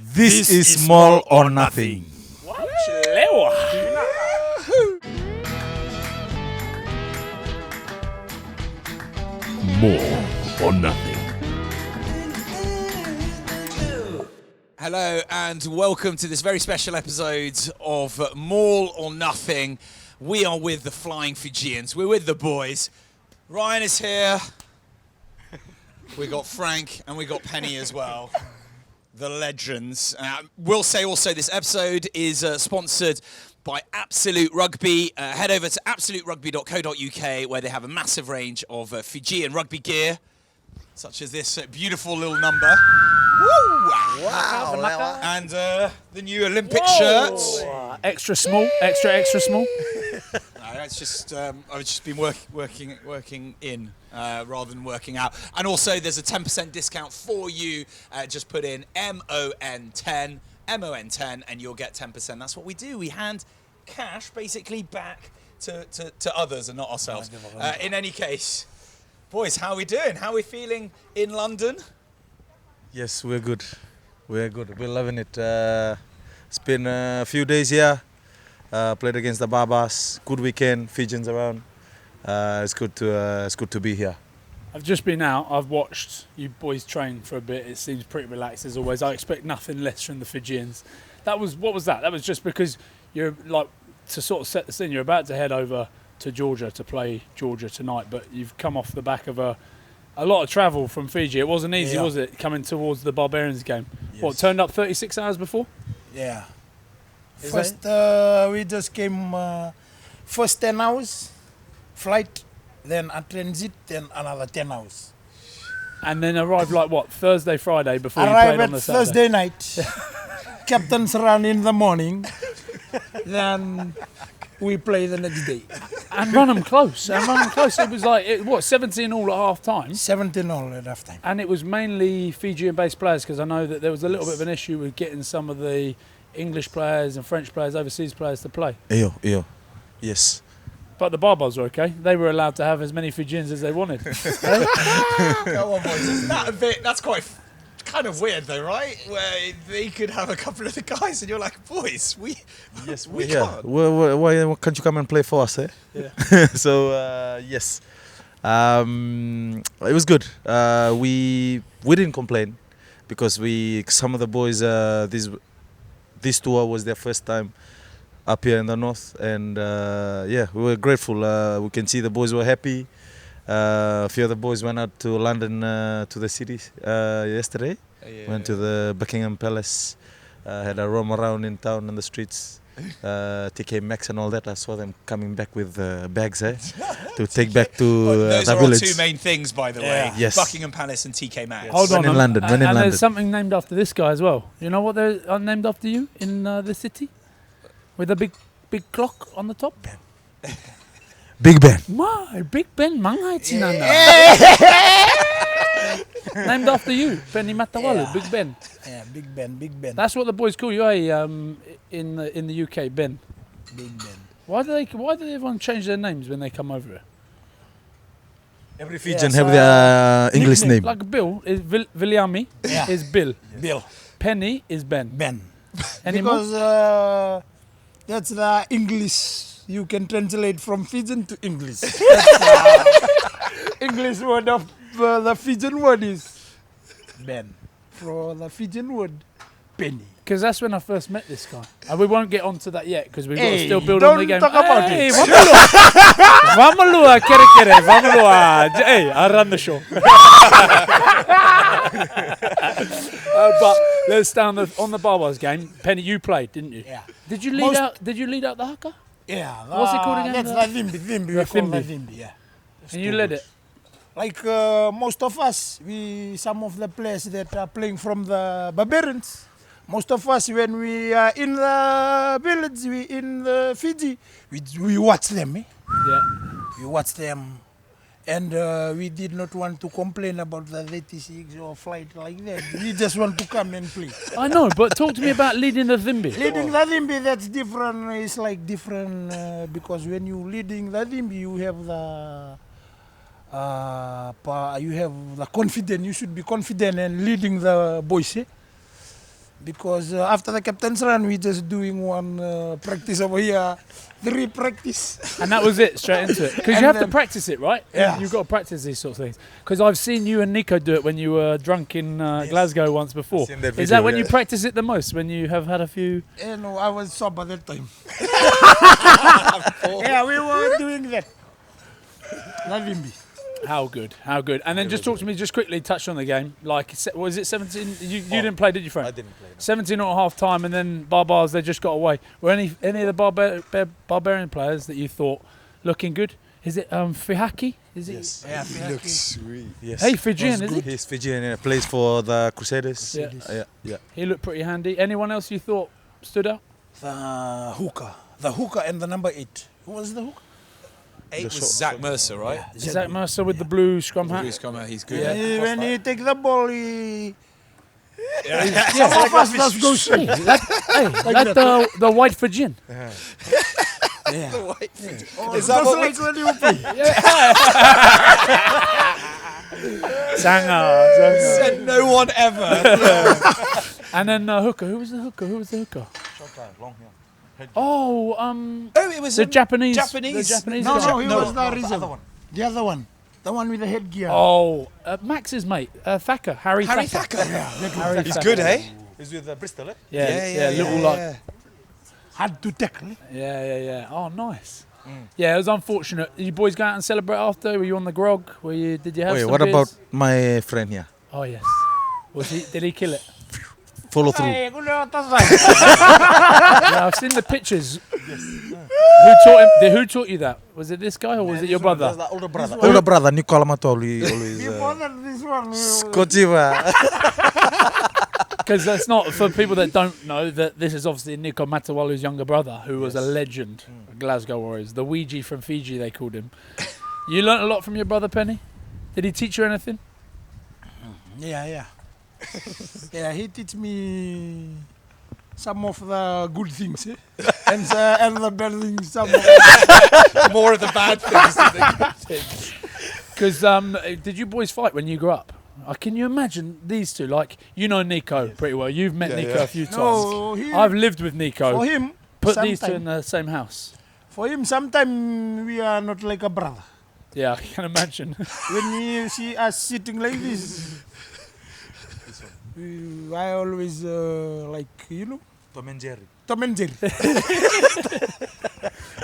This is Small or Nothing. More or Nothing. Hello and welcome to this very special episode of More or Nothing. We are with the Flying Fijians. We're with the boys. Ryan is here. We got Frank and we got Peni as well. The legends. We'll say also this episode is sponsored by Absolute Rugby. Head over to absoluterugby.co.uk where they have a massive range of Fijian rugby gear, such as this beautiful little number. Woo! Wow! And the new Olympic shirts. Extra small, extra small. It's just I've just been working in rather than working out. And also there's a 10% discount for you. Just put in MON10, and you'll get 10%. That's what we do. We hand cash basically back to others and not ourselves. In any case, boys, how are we doing? How are we feeling in London? Yes, we're good. We're loving it. It's been a few days here. Played against the Babas. Good weekend. Fijians around. It's good to be here. I've just been out. I've watched you boys train for a bit. It seems pretty relaxed as always. I expect nothing less from the Fijians. What was that? That was just because you're like, to sort of set the scene, you're about to head over to Georgia to play Georgia tonight, but you've come off the back of a lot of travel from Fiji. It wasn't easy, was it, coming towards the Barbarians game? Yes. What, turned up 36 hours before? Yeah. First, we just came first 10 hours flight, then a transit, then another 10 hours. And then arrived like what, Thursday, Friday before you played on the Saturday? Thursday night. Captain's run in the morning. Then we play the next day. And run them close. It was like, 17 all at half time? 17 all at half time. And it was mainly Fijian-based players, because I know that there was a little bit of an issue with getting some of the English players and French players, overseas players to play. Yes. But the Barbars were okay. They were allowed to have as many Fijians as they wanted. Go on, boys. Isn't that a bit? That's quite kind of weird, though, right? Where they could have a couple of the guys, and you're like, boys, we can't. Why can't you come and play for us? Yeah. So yes, it was good. We didn't complain because some of the boys this tour was their first time up here in the north, and we were grateful. We can see the boys were happy. A few of the boys went out to London, to the city yesterday. Went to the Buckingham Palace, had a roam around in town on the streets, TK Maxx and all that. I saw them coming back with bags to take back to those the are village. Our two main things, by the way. Yes. Buckingham Palace and TK Maxx. Hold on. In London. And there's something named after this guy as well. You know what they're named after you in the city? With a big clock on the top? Big Ben. Big Ben, Mangai Tinana. Named after you, Peni Matawalu, Big Ben. Yeah, Big Ben. That's what the boys call you, in the UK, Ben. Big Ben. Why do everyone change their names when they come over here? Every Fijian have their English nickname. name. Like Bill is Viliami is Bill. Bill. Penny is Ben. Because that's the English. You can translate from Fijian to English. English word of the Fijian word is Ben. For the Fijian word, Penny. Because that's when I first met this guy. And we won't get onto that yet because we've got to still build on the game. Don't talk about it. Vamalua, kere, vamalua. Hey, I run the show. But let's stay on the Barbars game. Penny, you played, didn't you? Yeah. Did you lead out the haka? Yeah. What's it called again? That's the Vimbi. We call the Vimbi, yeah. And you led it? Like most of us, some of the players that are playing from the Barbarians, most of us, when we are in the village, in the Fiji, we watch them. Yeah. We watch them. And we did not want to complain about the 36 or flight like that. We just want to come and play. I know, but talk to me about leading the Vimbi. Leading the Vimbi, that's different. It's like different because when you leading the Vimbi, you have the confidence. You should be confident in leading the boys. Because after the captain's run, we just doing one practice over here, 3 practice. And that was it, straight into it. Because And you have to then- practice it, right? Yeah. You've got to practice these sorts of things. Because I've seen you and Nico do it when you were drunk in Glasgow once before. seen that Is video, that when you yeah. practice it the most? When you have had a few... No, I was sober that time. Yeah, we were doing that. Lavimbi. How good, how good. And then just talk to me, just quickly touch on the game. Like, was it 17? You didn't play, did you, Frank? I didn't play. No. 17 at half time, and then Barbars, they just got away. Were any of the Barbarian players that you thought looking good? Is it Fihaki? Is it? Yes. Yeah, He looks sweet. Yes. Hey, Fijian, is he? He's Fijian and plays for the Crusaders. Yeah. Yeah. He looked pretty handy. Anyone else you thought stood out? The hooker and the number 8. Who was the hooker? 8 was short- Zach Mercer, right? Zach Mercer with the blue scrum hat. He's come out, he's good. When he take the ball, he... Yeah. Some of us just go straight. Like the white Fijian. Yeah. Is Is that just what like when you play. Sanga. Said no one ever. And then hooker. Who was the hooker? Short time, long here. Oh, Oh, it was the Japanese. Japanese. The Japanese No, guy. no, he No, was the the reason. other one. The other one. The one with the headgear. Oh, Max's mate, Thacker, Harry Harry Thacker. Thacker. Harry He's Thacker. good, eh? He's with Bristol, eh? Yeah, little like. Hard to tackle. Yeah. Oh, nice. Yeah, it was unfortunate. Did you boys go out and celebrate after? Were you on the grog? Did you have Wait, some what beers? about my friend here? Oh yes. Did he kill it? Follow through. Yeah, I've seen the pictures. Who taught you that? Was it this guy or was it your brother? The older brother. Older brother, Nicola Matawalu. Always. Before that, this one. Skochiva. Because that's not, for people that don't know, that this is obviously Nico Matawalu's younger brother, who was a legend, Glasgow Warriors. The Ouija from Fiji, they called him. You learnt a lot from your brother, Penny? Did he teach you anything? Yeah. Yeah, he teach me some of the good things, eh? and the bad things. Some of More of the bad things than the good things. Because did you boys fight when you grew up? Can you imagine these two? Like, you know Nico pretty well. You've met Nico a few times. No, he, I've lived with Nico. for him, Put these two sometime- in the same house. For him, sometimes we are not like a brother. Yeah, I can imagine. When you see us sitting like this, I always like, Tom and Jerry. Tom and Jerry.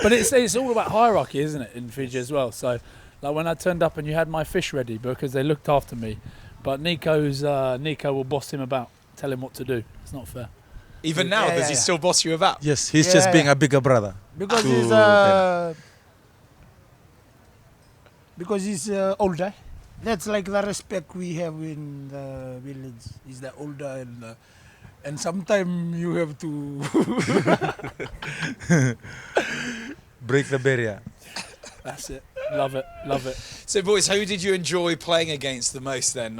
But it's all about hierarchy, isn't it, in Fiji as well? So, like when I turned up and you had my fish ready because they looked after me, but Nico will boss him about, tell him what to do. It's not fair. Even now, Yeah, does he yeah. still boss you about? Yes, he's just Yeah. being a bigger brother. Because to he's older. That's like the respect we have in the village. He's the older and sometimes you have to break the barrier. That's it. Love it. Love it. So, boys, who did you enjoy playing against the most then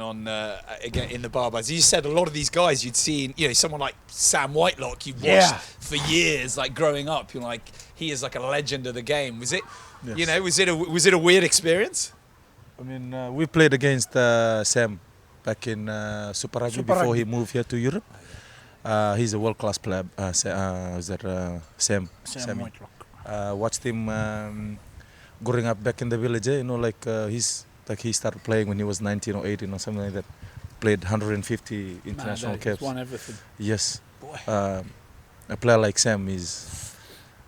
again in the Barbars? You said a lot of these guys you'd seen, someone like Sam Whitelock you watched Yeah. for years, like growing up. You're like, he is like a legend of the game. Was it, Yes. was it a weird experience? I mean, we played against Sam back in Super Rugby Super before Rugby. he moved here to Europe. He's a world-class player. Sam? Sam Whitelock. Watched him growing up back in the village. He started playing when he was 19 or 18 or something like that. Played 150 international He's caps. won everything. Yes. A player like Sam is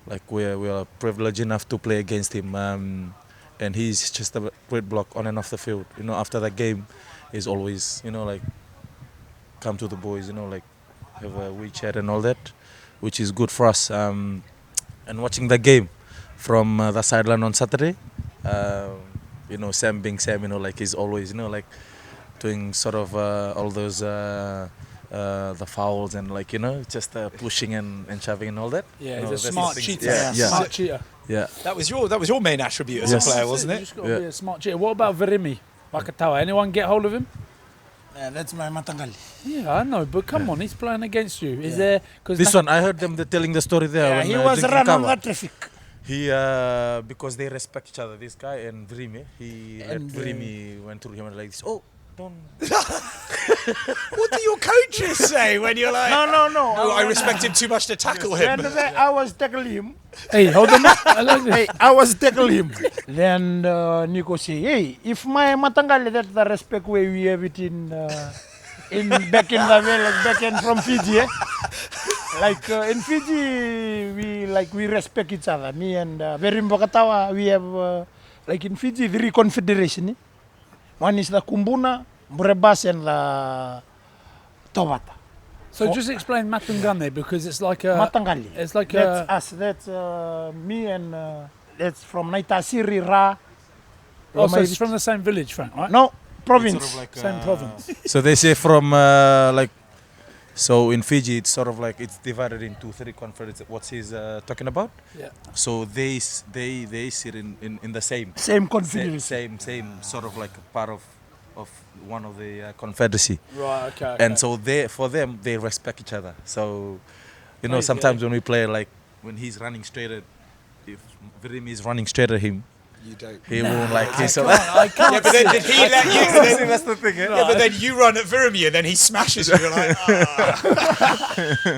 like we are privileged enough to play against him. And he's just a great block on and off the field. After that game, he's always, come to the boys, have a wee chat and all that, which is good for us. And watching the game from the sideline on Saturday, Sam being Sam, he's always, doing sort of all those the fouls and just pushing and shoving and all that. Yeah, No, he's a that's smart the thing. cheater. Yeah. Smart cheater. Yeah. That was your main attribute as Yes. a player, wasn't You it? just got to be a smart cheater. What about Virimi Vakatawa? Anyone get hold of him? That's my Matangali. Yeah, I know, but come on, he's playing against you. Is there? Because This one, I heard them telling the story there. Yeah, when, he was drinking run on kava. the traffic. He because they respect each other. This guy and Virimi, he let And, Virimi went through him and like this. Oh, don't. What do your coaches say when you're like, No. "Oh, I respect him too much to tackle him"? When I was tackle him, Hey, hold on. I like this. hey, I was tackle him. Then Nico say, hey, if my Matangali that the respect way we have it in back in the village, back in from Fiji, like in Fiji we respect each other. Me and Virimi Vakatawa, we have like in Fiji 3 confederation. One is the Kumbuna, Burebas, and the Tobata. So just explain Matungane because it's like a. Matangali. It's like That's a. us. That's me and that's from Naitasiri Ra. Oh, so it's from the same village, Frank, right? No, province. Sort of like, Same province. So they say from like, so in Fiji it's sort of like it's divided into 3 confederations. What he's talking about? Yeah. So they sit in the same Confederation. same sort of like a part of one of the confederacy. Right. Okay. And so for them they respect each other. So you know Crazy, sometimes when we play, like when he's running straight at, if Virimi is running straight at him, You don't. he won't like he's I can't. Yeah, but then did he let you? Then, that's the thing. yeah, but then you run at Virimi and then he smashes you. You're like,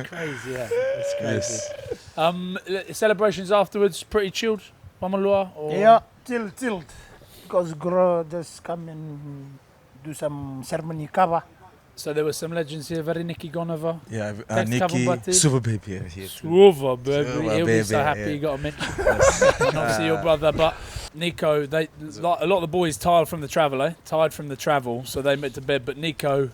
Crazy, yeah. It's crazy. Celebrations afterwards, pretty chilled. Pamalua or Yeah, tilt. Because Gro just come and do some ceremony cover. So there were some legends here. Virimi Gonova. Yeah, Text Nikki, Kavambati. Super Baby here too. Suva, baby. Suva, He'll be baby, so happy yeah. you got to mention. And obviously your brother, but Nico, they a lot of the boys tired from the travel, so they went to bed. But Nico,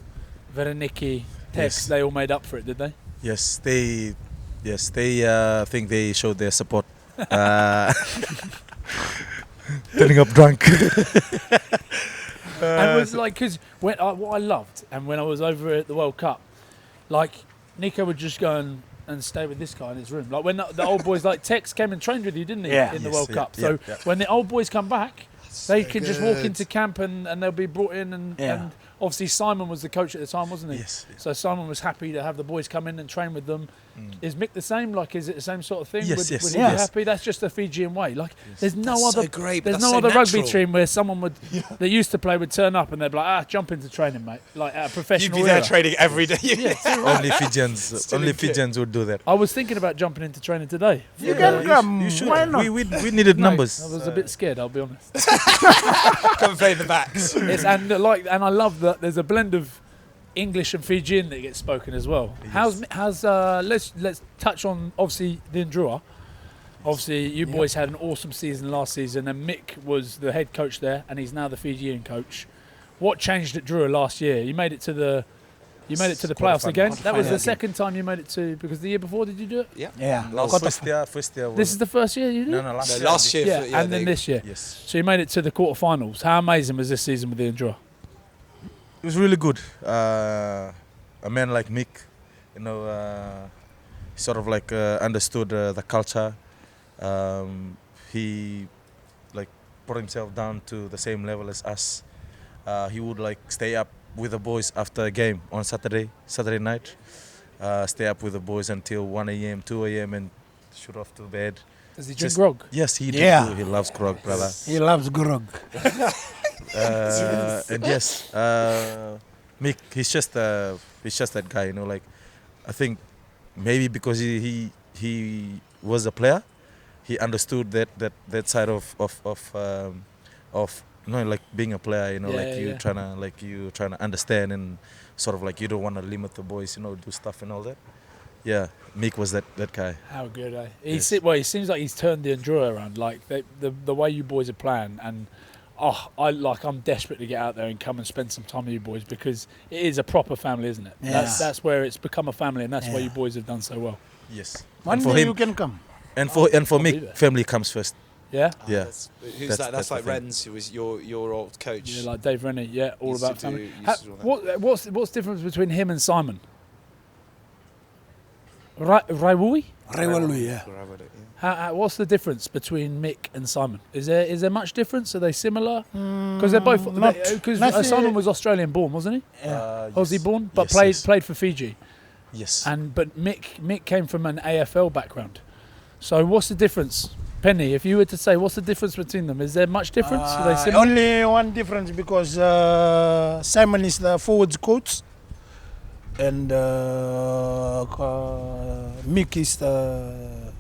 Virimi, Tex, Yes. they all made up for it, did they? Yes, they think they showed their support. Turning up drunk. And it was like, because what I loved, and when I was over at the World Cup, like Nico would just go and stay with this guy in his room. Like when the old boys, like Tex came and trained with you, didn't he? Yeah. In the Yes, World yeah, Cup. yeah, So yeah. when the old boys come back, they so can just walk good. into camp and they'll be brought in and obviously Simon was the coach at the time, wasn't he? Yes. So Simon was happy to have the boys come in and train with them. Is Mick the same? Like, is it the same sort of thing? Yes, would, yes, would he yes. be happy? That's just the Fijian way. Like, there's no That's other. so great, but There's that's no so other rugby natural. team where someone would that used to play would turn up and they'd be like, jump into training, mate. Like at a You'd professional. be there era. training every day. Only Fijians, Still only in kit. Fijians would do that. I was thinking about jumping into training today. You can come. You should. Why not? We needed No, numbers. I was a bit scared, I'll be honest. Come play in the backs. and I love that there's a blend of English and Fijian that gets spoken as well. Yes. How's let's touch on obviously the Drua. Obviously, you boys had an awesome season last season, and Mick was the head coach there, and he's now the Fijian coach. What changed at Drua last year? You made it to the playoffs again. That was the second time you made it to, because the year before did you do it? Yeah. First year. This is the first year you did it? no, No, last year. Yeah, and then this year. Yes, So you made it to the quarterfinals. How amazing was this season with the Drua? it was really good. A man like Mick, you know, sort of like understood the culture. He like put himself down to the same level as us. He would like stay up with the boys after a game on Saturday night. Stay up with the boys until 1 a.m., 2 a.m. and shoot off to bed. Does he drink Just- grog? Yes, he Yeah. do. He loves grog, brother. He loves grog. And yes, Mick, he's just that guy, you know. Like, I think maybe because he was a player, he understood that side of you know, like being a player, you know, you trying to understand and sort of like you don't want to limit the boys, you know, do stuff and all that. Yeah, Mick was that guy. How good, eh? Yes. He seems like he's turned the Drua around. Like the way you boys are playing, and I'm desperate to get out there and come and spend some time with you boys because it is a proper family, isn't it? Yeah. That's where it's become a family, and that's why Yeah. you boys have done so well. Yes. One and for day him, you can come. and for I'll be Mick, there. family comes first. Yeah, Yeah. Who's That's- that? That's that's like the thing. Renz, who was your old coach. yeah, like Dave Rennie. Yeah, all Used about to do- family. used to do all that. What's the difference between him and Simon? Raiwui? Rewalu, yeah. What's the difference between Mick and Simon? Is there much difference? Are they similar? Because they're both. Because not- Simon was Australian born, wasn't he? Aussie Yes. born, but Yes, played for Fiji. Yes. But Mick came from an AFL background. So what's the difference? Penny, if you were to say what's the difference between them, is there much difference? Are they similar? Only one difference because Simon is the forwards coach and Mick is the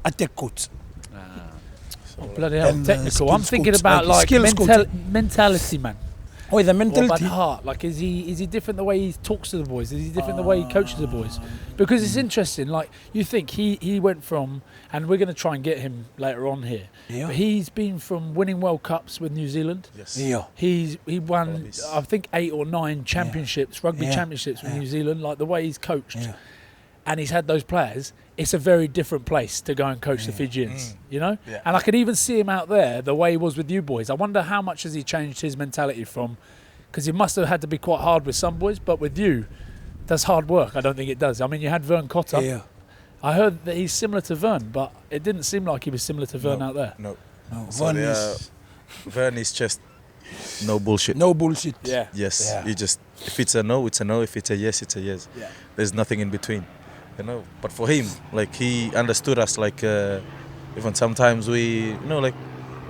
attack coach. Oh, bloody hell, and, technical. I'm skills thinking coach, about like like skills coach. mentality, man. Oh, the What about mentality. heart? Like, is he different the way he talks to the boys? Is he different the way he coaches the boys? Because it's interesting. Like, you think he went from, and we're going to try and get him later on here. Yeah. But he's been from winning World Cups with New Zealand. Yes. Yeah. He won, Wallabies. I think, 8 or 9 championships, rugby Yeah. championships with Yeah. New Zealand. Like the way he's coached, Yeah. and he's had those players. It's a very different place to go and coach the Fijians, you know? Yeah. And I could even see him out there the way he was with you boys. I wonder how much has he changed his mentality from, because he must have had to be quite hard with some boys, but with you, that's hard work. I don't think it does. I mean, you had Vern Cotter. Yeah. I heard that he's similar to Vern, but it didn't seem like he was similar to Vern No. out there. No. No, So Van they is Vern is just no bullshit. no bullshit. Yeah. Yes. Yeah. You just, if it's a no, it's a no. If it's a yes, it's a yes. Yeah. There's nothing in between. You know. But for him, like he understood us. Like even sometimes we, you know, like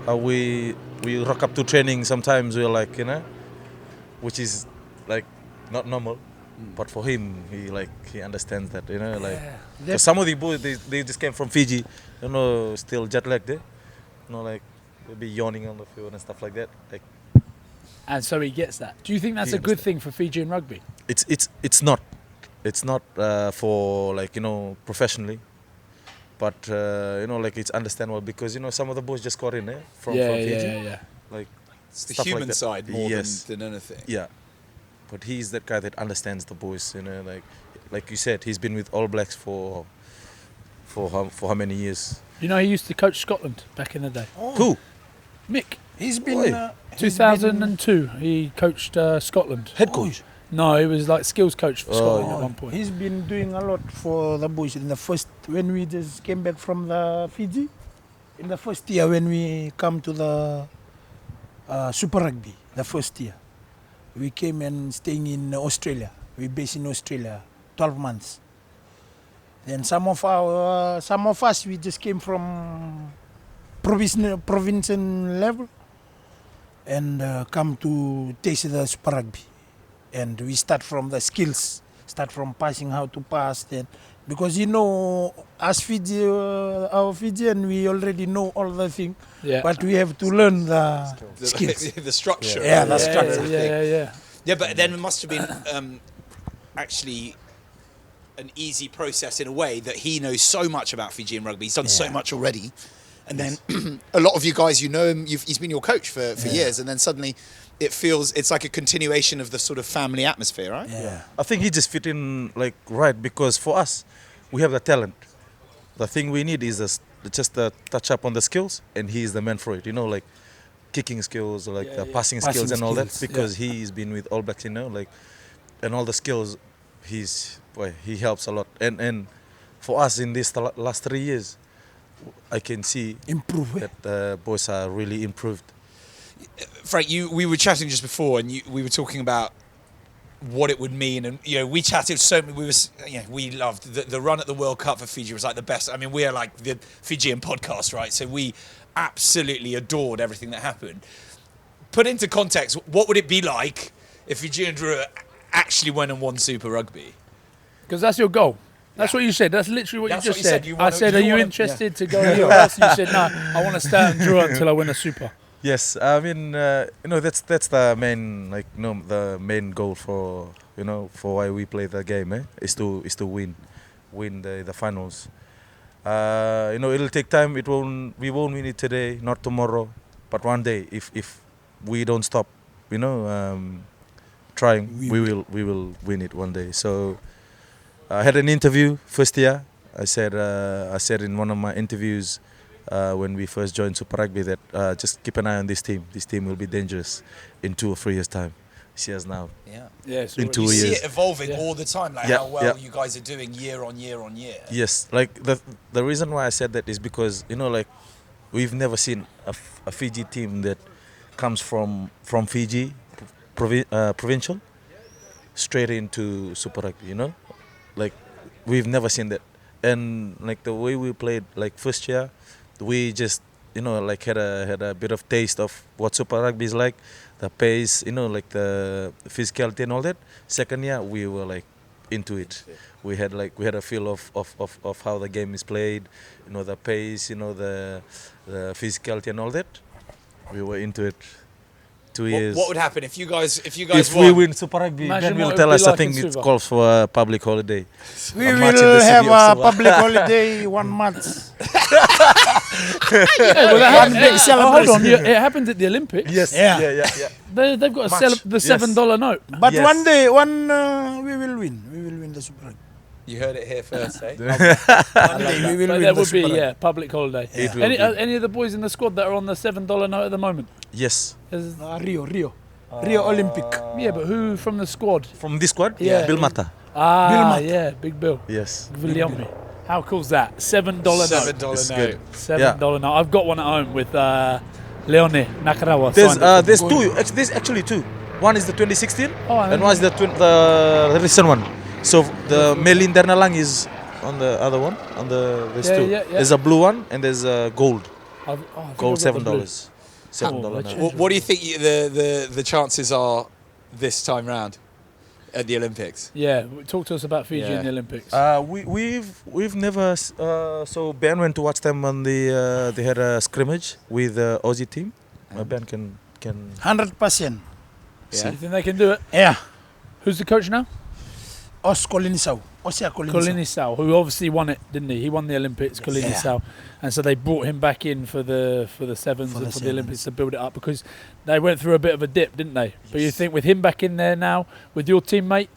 how we rock up to training. Sometimes we're like, you know, which is like not normal. But for him, he understands that, you know, like. That- Some of the boys, they just came from Fiji, you know, still jet lagged there. You know, like they'll be yawning on the field and stuff like that. Like And so he gets that. Do you think that's He a good understands. thing for Fijian rugby? it's not for like, you know, professionally, but you know, like it's understandable because, you know, some of the boys just got in there from Fiji. yeah. Like It's the stuff like human that. side more Yes. than anything. Yeah, but he's that guy that understands the boys, you know, like you said, he's been with All Blacks for how many years? You know, he used to coach Scotland back in the day. Who? Mick, He's been Oi. 2002, he coached Scotland. Head coach. No, he was like skills coach for Oh. Scotland at one point. He's been doing a lot for the boys in the first when we just came back from the Fiji. In the first year when we come to the Super Rugby, the first year, we came and staying in Australia. We based in Australia, 12 months. Then some of us we just came from provincial level and come to taste the Super Rugby. And we start from the skills, start from passing, how to pass. Then, because you know, as Fiji, our Fijian, we already know all the thing, Yeah. but we have to learn the skills. The structure. Yeah, the of structure. the Yeah, thing. yeah, yeah. Yeah, but then it must have been actually an easy process in a way that he knows so much about Fijian rugby. He's done so much already. And then a lot of you guys, you know him, he's been your coach for years. And then suddenly it's like a continuation of the sort of family atmosphere, right? Yeah. I think he just fit in like right because for us, we have the talent. The thing we need is just a touch up on the skills, and he is the man for it. You know, like kicking skills, or like the passing skills Passing and all that. skills, Because he's been with All Blacks, you know, like, and all the skills, he helps a lot. And for us in this last 3 years, I can see Improve. that the boys are really improved. Frank, we were chatting just before, and we were talking about what it would mean, and you know, we chatted so many. We loved the run at the World Cup for Fiji was like the best. I mean, we are like the Fijian podcast, right? So we absolutely adored everything that happened. Put into context, what would it be like if Fijian Drua actually went and won Super Rugby? Because that's your goal. That's what you said. That's literally what That's you what just you said. said. You I wanna- said, you are you wanna- interested to go anywhere else? And you said, no, I want to stay at Drua until I win a Super. Yes, I mean, you know, that's the main, like, you know, the main goal for, you know, for why we play the game, is to win the finals. You know, it'll take time. We won't win it today, not tomorrow, but one day, if we don't stop, you know, trying, we will win it one day. So I had an interview first year. I said in one of my interviews, when we first joined Super Rugby, that just keep an eye on this team. This team will be dangerous in 2 or 3 years' time. See us now. Yeah. Yeah, In 2 You years. see it evolving Yeah. all the time, like Yeah, how well yeah. you guys are doing year on year on year. Yes, like the reason why I said that is because, you know, like we've never seen a Fiji team that comes from Fiji, provincial, straight into Super Rugby. You know, like we've never seen that. And like the way we played, like first year, we just like had a bit of taste of what Super Rugby is like, the pace, like the physicality and all that. Second year we were like into it. We had a feel of how the game is played, the pace, the physicality and all that. We were into it. 2 years. What would happen if you guys If won? we win Super Rugby, Imagine Ben what will it tell would us. be I like think in it Suva. calls for a public holiday. We A match in will the have city of a Suva. public holiday 1 month. Yeah, well, One big hold on, celebration. it happened at the Olympics. Yes. Yeah. Yeah. They've got Match. the Yes. $7 note. But Yes. one day, we will win. We will win the Super Rugby. You heard it here first, eh? One day we will But win there the would be Super Rugby. public holiday. It will Any, be. any of the boys in the squad that are on the $7 note at the moment? Yes. Is- Rio Olympic. yeah, but who from the squad? From this squad, Yeah. Bill Mata. Ah, Mata. yeah, Big Bill. Yes. Williami. How cool's that? $7 note. $7 It's note. good. $7 note. I've got one at home with Leone Nakarawa. There's signed it. there's two. There's actually two. One is the 2016, Oh, I and didn't one is the recent one. So the Melin Dernalang is on the other one. There's Yeah, two. yeah, yeah. There's a blue one and there's a gold. I think Gold I've got the blue. $7. $7 let's note. What do you think the chances are this time round at the Olympics? Yeah, talk to us about Fiji Yeah. in the Olympics. We've never. So Ben went to watch them on the. They had a scrimmage with the Aussie team. Ben can. 100%. Yeah. You think they can do it? Yeah. Who's the coach now? Os Kolinisau. Osia Kolinisau. Kolinisau, who obviously won it, didn't he? He won the Olympics, Kolinisau. And so they brought him back in for the sevens and for the Olympics to build it up because they went through a bit of a dip, didn't they? But you think with him back in there now, with your teammate,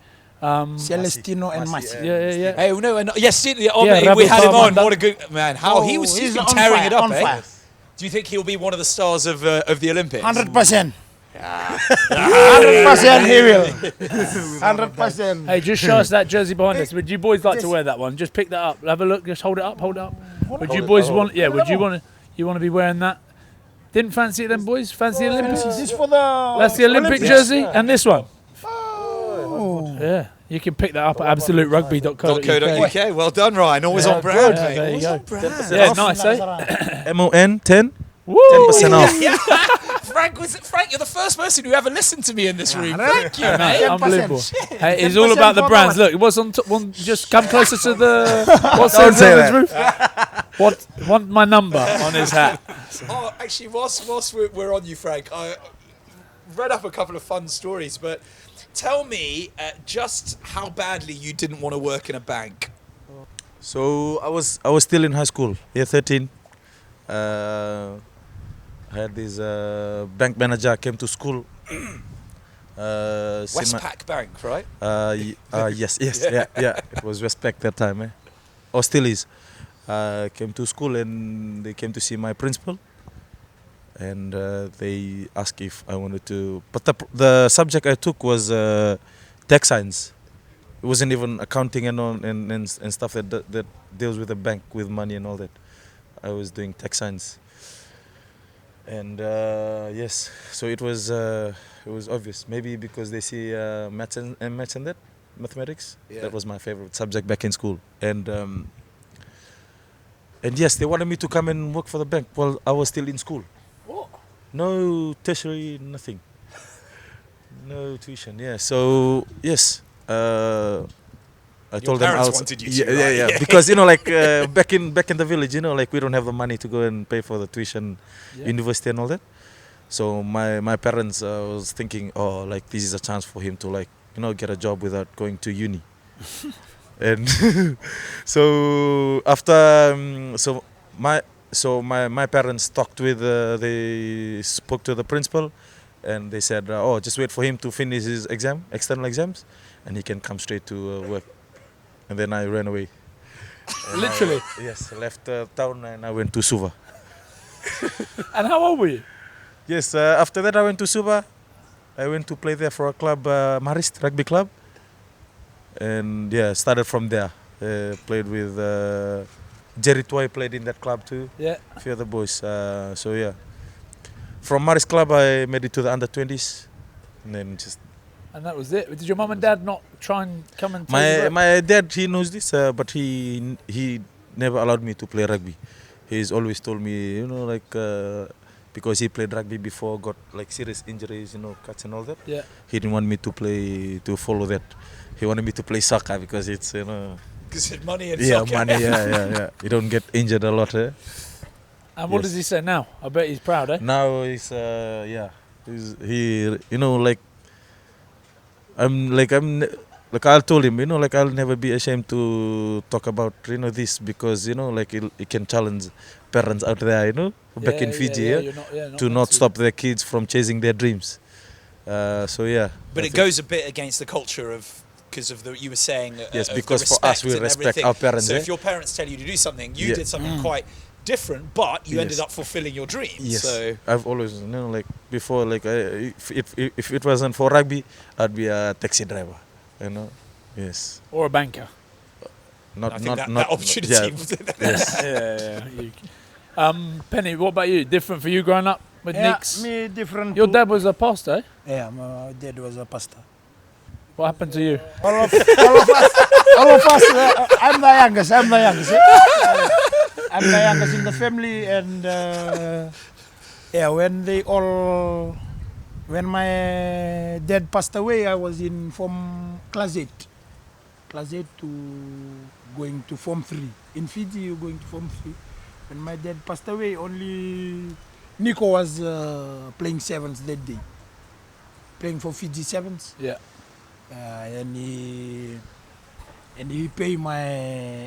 Celestino and Masi, Masi. yeah. Hey, no, yes, Yeah, we had him Rabbi on. Farman. What a good man! How Oh, he's he's been on tearing fire, it up, on eh? fire. Do you think he'll be one of the stars of the Olympics? 100%. 100% he will. 100%. Hey, just show us that jersey behind us. Would you boys like to wear that one? Just pick that up. Have a look. Just hold it up. Would you boys want? Yeah. Would you want to be wearing that? Didn't fancy it then, boys? Fancy the Olympics? This for the That's the Olympic jersey and this one. Oh. Yeah. You can pick that up at absoluterugby.co.uk. .co.uk. Well done, Ryan. Always on brand, Yeah, mate. there you Always go. on brand. Yeah, nice, eh? MON 10. Woo! 10% off. Yeah. Frank, you're the first person who ever listened to me in this room. Thank you, mate. Unbelievable. 10%. Hey, it's all about the 10% brands. for Look, what's on top? One, just come closer to the. What's Don't on say his roof? Want my number on his hat? Oh, actually, whilst we're on you, Frank, I read up a couple of fun stories, but tell me just how badly you didn't want to work in a bank. So I was still in high school, year 13. I had this bank manager came to school. Westpac Bank, right? Yes, yeah. It was Westpac that time, eh? Or still is. Came to school and they came to see my principal. And they asked if I wanted to. But the subject I took was tech science. It wasn't even accounting and stuff that deals with the bank, with money and all that. I was doing tech science. And yes, so it was obvious. Maybe because they see maths and that, mathematics. Yeah. That was my favorite subject back in school. And yes, they wanted me to come and work for the bank. Well, I was still in school. What? No tertiary, nothing. No tuition. Yeah. So yes, I told them I parents was. wanted you to, right? Yeah. Because like back in the village, like we don't have the money to go and pay for the tuition, university and all that. So my parents was thinking, oh, like this is a chance for him to get a job without going to uni. And so after my parents talked with they spoke to the principal, and they said, oh, just wait for him to finish his external exams, and he can come straight to work. And then I ran away. And Literally. Yes, I left town and I went to Suva. And how old were you? Yes, after that I went to Suva. I went to play there for a club, Marist Rugby Club. And yeah, started from there. Played with Jerry Toy, played in that club too. Yeah. A few other boys. So yeah. From Marist Club I made it to the under-20s. And then just... And that was it. Did your mum and dad not try and come and tell you that? My dad, he knows this, but he never allowed me to play rugby. he's always told me, because he played rugby before, got like serious injuries, cuts and all that. Yeah. He didn't want me to follow that. He wanted me to play soccer because it's, Because it's money and yeah, soccer. money, yeah. You don't get injured a lot, eh? And what Yes. does he say now? I bet he's proud, eh? Now he's, I told him, I'll never be ashamed to talk about, this because, it can challenge parents out there, back in Fiji, You're not to meant not stop their kids from chasing their dreams. So yeah. But it goes a bit against the culture of, because of the, you were saying, Yes, of because the for us, we and respect everything. our parents. So eh? if your parents tell you to do something, you Yeah. did something quite different, but you ended Yes. up fulfilling your dreams. Yes, So I've always, before, if it wasn't for rugby, I'd be a taxi driver, Yes. Or a banker. I think that opportunity Yeah, was there. yes. Yeah. Penny, what about you? Different for you growing up with Nicks? Me different. Your too. dad was a pastor, eh? Yeah, my dad was a pastor. What happened to you? All of us. I'm the youngest. I'm the youngest in the family, and when my dad passed away, I was from class 8 to going to Form 3. In Fiji, you're going to Form 3. When my dad passed away, only Nico was playing sevens that day, playing for Fiji sevens. Yeah. And he paid my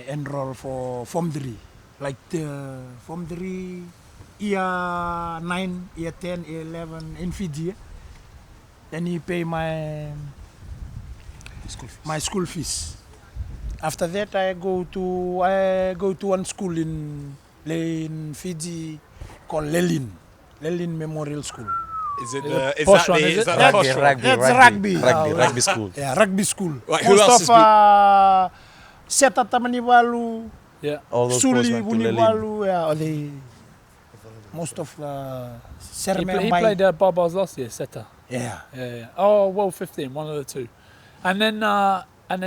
enroll for Form 3, like the Form 3, year 9, year 10, year 11 in Fiji. Then he pay my school fees. After that, I go to one school in Fiji called Lelin Memorial School. Is it Is the, it is posh that one, the, is is it? that Rugby, the posh one? rugby, That's rugby, rugby. rugby school. Yeah, rugby school. Right, who Most else of has Seta Tamaniwalu, Yeah. All those Suli boys went to Lelin. Buniwalu, yeah, most of He played Barbars last year, Seta. Yeah. Yeah. Oh, well, 15, one of the two. And then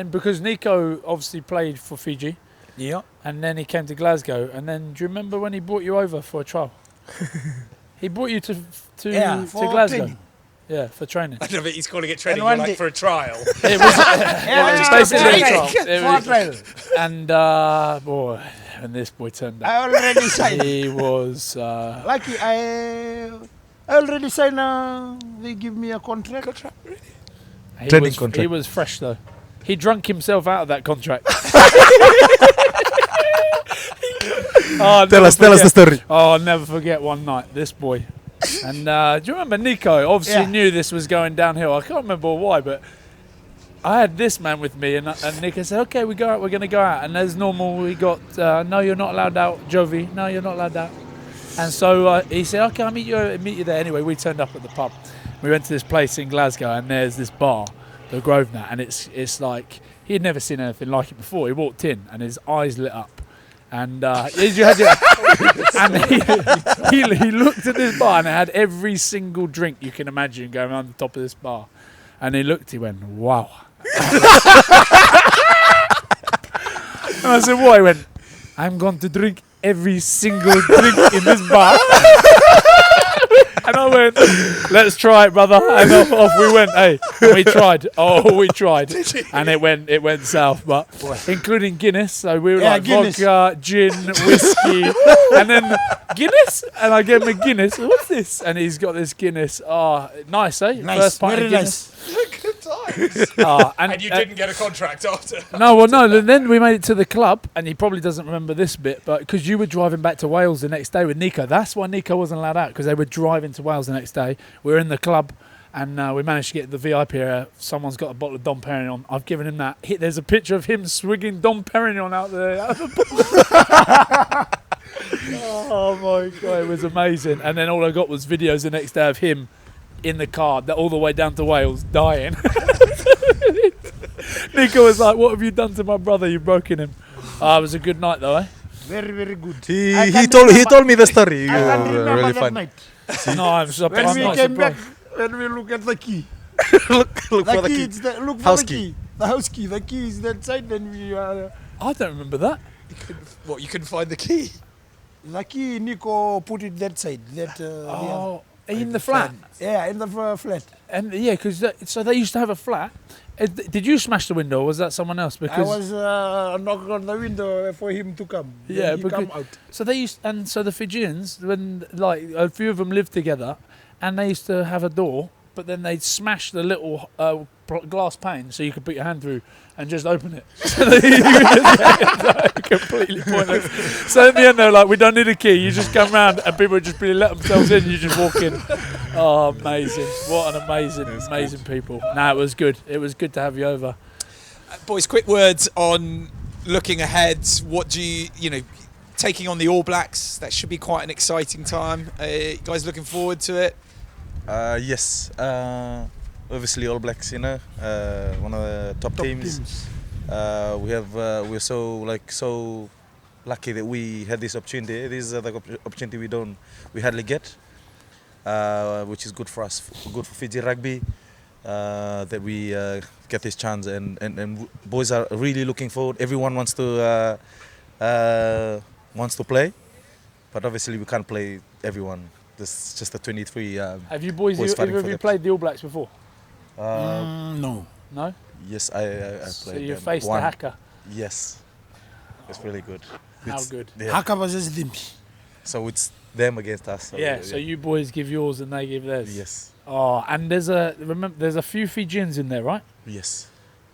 because Nico obviously played for Fiji, Yeah. and then he came to Glasgow, and then do you remember when he brought you over for a trial? He brought you to for Glasgow. training. Yeah, for training. I love it, he's calling it training, And you're one like day- for a trial. It was, well, it was basically a trial. It For was- trial. And boy, when this boy turned up, I already signed. he was. Lucky, I already signed. They give me a contract. Training contract. He was fresh though. He drunk himself out of that contract. Oh, Tell us the story. Oh, I'll never forget one night, this boy. And do you remember Nico? Obviously Yeah. knew this was going downhill. I can't remember why, but I had this man with me, and Nico said, "Okay, we're going to go out." And as normal, we got, "No, you're not allowed out, Jovi. No, you're not allowed out." And so he said, "Okay, I'll meet you there." Anyway, we turned up at the pub. We went to this place in Glasgow, and there's this bar, the Grosvenor, and it's like he had never seen anything like it before. He walked in, and his eyes lit up. And you had and he looked at this bar and it had every single drink you can imagine going on the top of this bar. And he looked, he went, "Wow." And I said, "What?" He went, "I'm going to drink every single drink in this bar." And I went, "Let's try it, brother." And off we went. Hey, and we tried. Oh, we tried, and it went south. But including Guinness, so we were like Guinness. vodka, gin, whiskey, and then Guinness. And I gave him a Guinness. "What's this?" And he's got this Guinness. Oh, nice, eh? Nice, First pint very of Guinness. Good times. And You didn't get a contract after. No, well, no. Then we made it to the club, and he probably doesn't remember this bit, but because you were driving back to Wales the next day with Nico, that's why Nico wasn't allowed out, because they were driving to Wales the next day. We were in the club, and we managed to get the VIP area. Someone's got a bottle of Dom Perignon. I've given him that. There's a picture of him swigging Dom Perignon out the bottle. Oh my god, it was amazing. And then all I got was videos the next day of him in the car, all the way down to Wales, dying. Nico was like, "What have you done to my brother? You've broken him." It was a good night though, eh? Very, very good. He I can told remember- me the story. I can remember Really that fun. night. No, I'm surprised. When we I'm came back, surprised. when we look at the key. look for The the key, key. it's look for House the key. key. The house key. The key is that side, then we I don't remember that. What, you couldn't find the key? Lucky Nico put it that side. In the flat. Yeah, in the flat. And yeah, because so they used to have a flat. Did you smash the window, or was that someone else? I Because was knocking on the window for him to come. Yeah, Then he because- come out. so they used, and so the Fijians, when like a few of them lived together, and they used to have a door, but then they'd smash the little glass pane so you could put your hand through and just open it. So completely pointless. So in the end, they're like, "We don't need a key. You just come round, and people would just really let themselves in. You just walk in." Oh, amazing! What an amazing people. No, it was good. It was good to have you over. Boys, quick words on looking ahead. What do you taking on the All Blacks? That should be quite an exciting time. You guys looking forward to it? Yes. Obviously, All Blacks, one of the top teams. We're so lucky that we had this opportunity. This is the opportunity we hardly get, which is good for us, good for Fiji rugby, that we get this chance. And boys are really looking forward. Everyone wants to play, but obviously we can't play everyone. This just the 23. Have you boys fighting have for you the- played the All Blacks before? No. No. Yes, I played. So you them. faced the One. Haka. Yes, it's really good. How It's- good? Yeah. Haka was just them. So it's them against us. So you boys give yours and they give theirs. Yes, Oh, and there's a few Fijians in there, right? yes.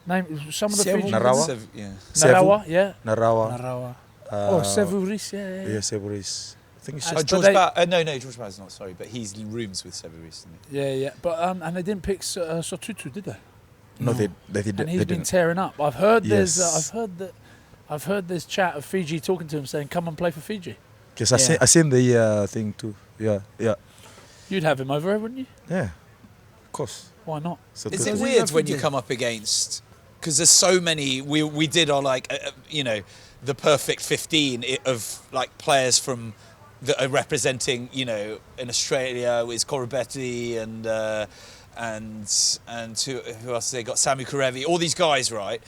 Name some of the Seven. Fijians. Narawa? Yeah. Narawa, yeah. Narawa. Narawa. Sevuris, yeah. Yeah, Severis. I think it's Uh, just but they- No, George Bowers not. Sorry, but he's rooms with Severus, isn't he? Yeah. But and they didn't pick Sotutu, did they? no, No. they And he's they been didn't. tearing up. I've heard Yes. I've heard this chat of Fiji talking to him saying, "Come and play for Fiji." Yes, Yeah. I seen the thing too. Yeah. You'd have him over, wouldn't you? Yeah, of course. Why not? So Is to- it Because weird he's a when you Fijian. come up against? Because there's so many. We did our the perfect 15 of like players from that are representing in Australia with Korobetti and who else they got, Samu Karevi, all these guys, right?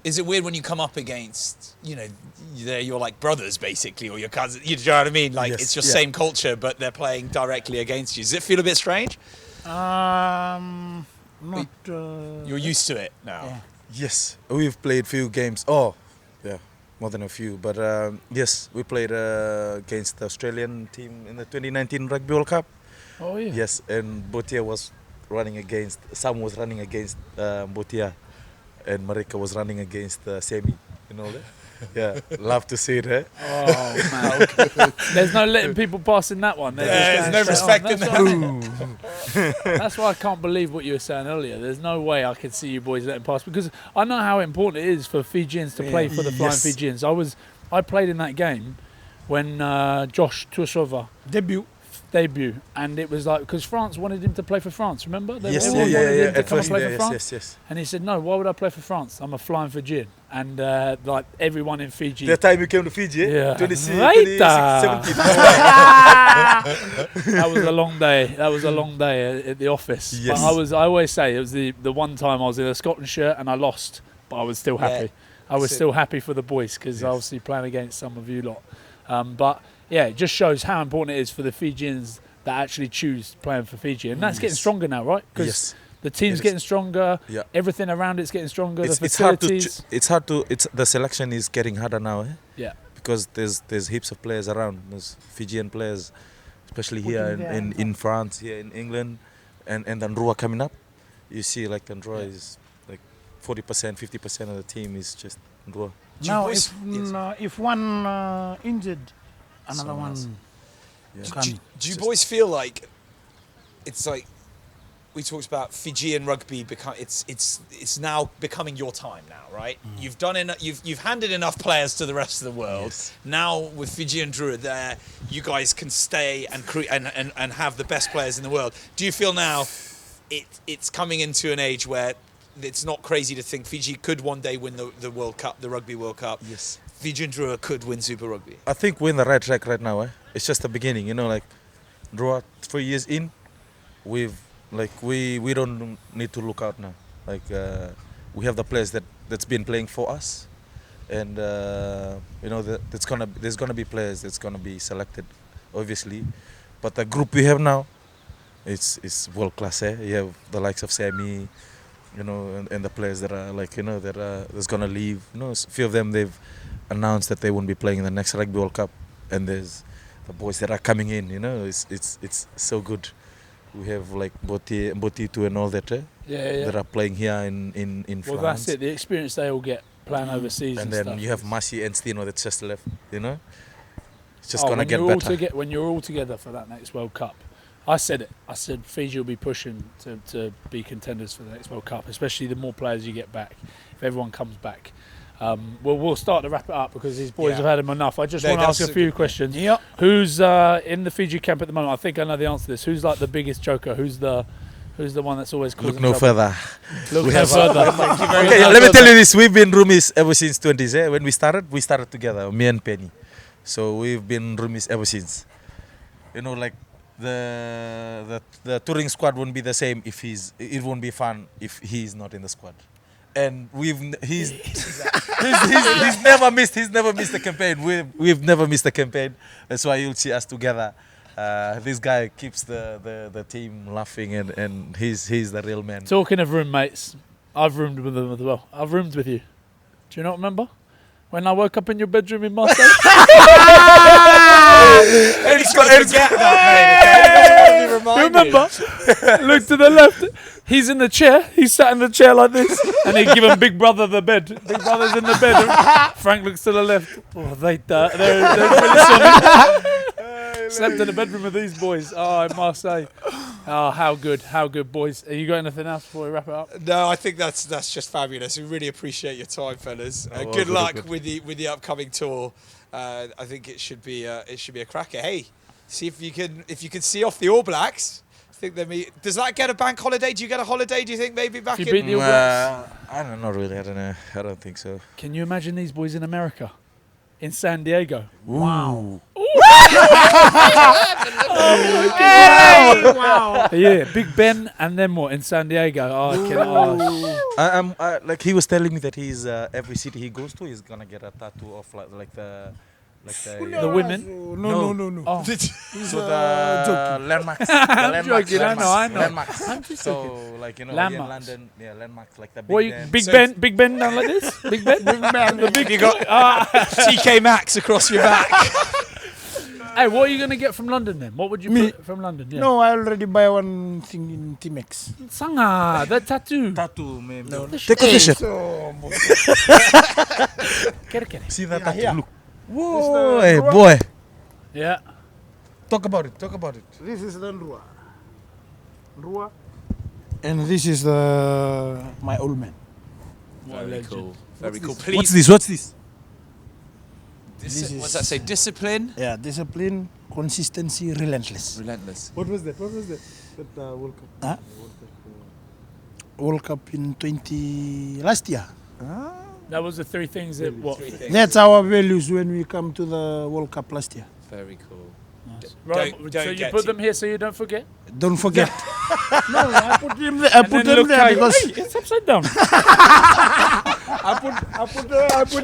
Is it weird when you come up against they're your like brothers basically, or your cousins? You know what I mean? Like Yes, it's your yeah. same culture, but they're playing directly against you. Does it feel a bit strange? Not. You're used to it now. Yeah. Yes, we've played few games. Oh, yeah, more than a few. But yes, we played against the Australian team in the 2019 Rugby World Cup. Oh yeah. Yes, and Botia was running against. Sam was running against Botia, and Marika was running against Semi. You know that? Yeah, love to see it. Eh? Oh man. There's no letting people pass in that one. They're Yeah, just there's no going respect straight in on. That's what I mean. That's why I can't believe what you were saying earlier. There's no way I could see you boys letting pass, because I know how important it is for Fijians to play for the Flying Yes. Fijians. I played in that game when Josh Tuasova debut, and it was like because France wanted him to play for France. Remember? Yes, Everyone yeah. wanted him to At come and first, play yeah, for yes, France. yes. And he said, "No, why would I play for France? I'm a Flying Fijian." And like everyone in Fiji. The time you came to Fiji, Yeah. 2017. That was a long day. That was a long day at the office. Yes. But I always say it was the one time I was in a Scotland shirt and I lost, but I was still happy. I was So- still happy for the boys because Yes. obviously playing against some of you lot. But yeah, it just shows how important it is for the Fijians that actually choose playing for Fiji, and that's getting Yes. stronger now, right? Because Yes. the team's It is. getting stronger. Yeah. Everything around it's getting stronger. The It's hard to. facilities. The selection is getting harder now. Eh? Yeah. Because there's heaps of players around. There's Fijian players, especially here Putting their hands in France, here in England, and then Drua coming up. You see, like Drua is like 40%, 50% of the team is just Drua. Do you Now, boys- if one injured, another Someone one. else. Yeah. Coming. Do you boys feel like it's like we talked about Fijian rugby it's now becoming your time now, right? You've done you've handed enough players to the rest of the world. Yes. Now with Fijian Drua there, you guys can stay and have the best players in the world. Do you feel now it's coming into an age where it's not crazy to think Fiji could one day win the World Cup, the Rugby World Cup? Yes. Fijian Drua could win Super Rugby. I think we're in the right track right now. Eh? It's just the beginning, like Drua 3 years in, we don't need to look out now. Like we have the players that's been playing for us. and there's gonna be players that's gonna be selected, obviously, but the group we have now, it's world class. You have the likes of Sammy, and the players that are that's gonna leave. A few of them they've announced that they won't be playing in the next Rugby World Cup, and there's the boys that are coming in. It's so good. We have like Botitu and all that that are playing here in France. Well, that's it. The experience they all get playing overseas, And and then stuff. you have Masi and Stino that's just left. It's just gonna get better. When you're all together for that next World Cup, I said Fiji will be pushing to be contenders for the next World Cup, especially the more players you get back. If everyone comes back. We'll start to wrap it up because these boys have had him enough. I just want to ask a few questions. Yeah. Who's in the Fiji camp at the moment? I think I know the answer to this. Who's like the biggest joker? Who's the one that's always causing Look no trouble? further. Look We no have- further. Okay, let me tell you this. We've been roomies ever since 20s. When we started together, me and Peni. So we've been roomies ever since. Like the touring squad won't be the same it won't be fun if he's not in the squad. And he's never missed a campaign. We've never missed a campaign. That's why you'll see us together. This guy keeps the team laughing, and he's the real man. Talking of roommates, I've roomed with them as well. I've roomed with you. Do you not remember? When I woke up in your bedroom in Marseille? Remember? Look to the left. He's in the chair. He's sat in the chair like this. And he give him Big Brother the bed. Big Brother's in the bed. Frank looks to the left. Oh, they're really sorry. Slept in the bedroom with these boys. Oh, in Marseille. Oh, how good, boys. Are you got anything else before we wrap it up? No, I think that's just fabulous. We really appreciate your time, fellas. Good luck with the upcoming tour. I think it should be a cracker. Hey, see if you can see off the All Blacks. I think does that get a bank holiday? Do you get a holiday? Do you think maybe back If you beat the All Blacks? I don't know really. I don't know. I don't think so. Can you imagine these boys in America? In San Diego? Wow. Wow. Yeah, Big Ben and then what? In San Diego? Like he was telling me that he's every city he goes to, he's gonna get a tattoo of The women? No. Oh. So the landmarks. I'm joking, I know. Landmarks. I'm just So joking. like here in Landmarks. London, landmarks like the What Big Ben. Big Ben down like this? Big Ben? The big you got TK Maxx across your back? Hey, what are you going to get from London then? What would you Me? put from London? Yeah. No, I already buy one thing in Timex. Sanga, the tattoo. Tattoo, man. No. Take off the shirt. So, Kere. See that Yeah, tattoo? yeah. Look. Whoa, hey, boy. Yeah. Talk about it. this is the Drua. And this is my old man. Very cool. Very cool. What's Please. this? What's that say? Discipline. Yeah, discipline, consistency, relentless. Relentless. What was that? That World Cup. Huh? World Cup in last year. That was the three things that what? Three things. That's our values when we come to the World Cup last year. Very cool. Right, Don't so you get put too- them here so you don't forget? Don't forget. No, I put them there. I put them there because Hey, it's upside down. I put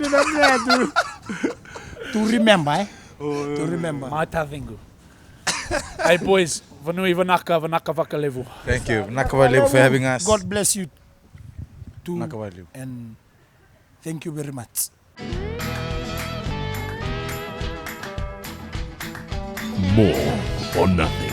them there to remember. To remember. Matavingu. Hey boys, Vanui Vanaka Vakalevu. Thank you. Matuwalus for having us. God bless you too. Matuwalus. And thank you very much. More or nothing.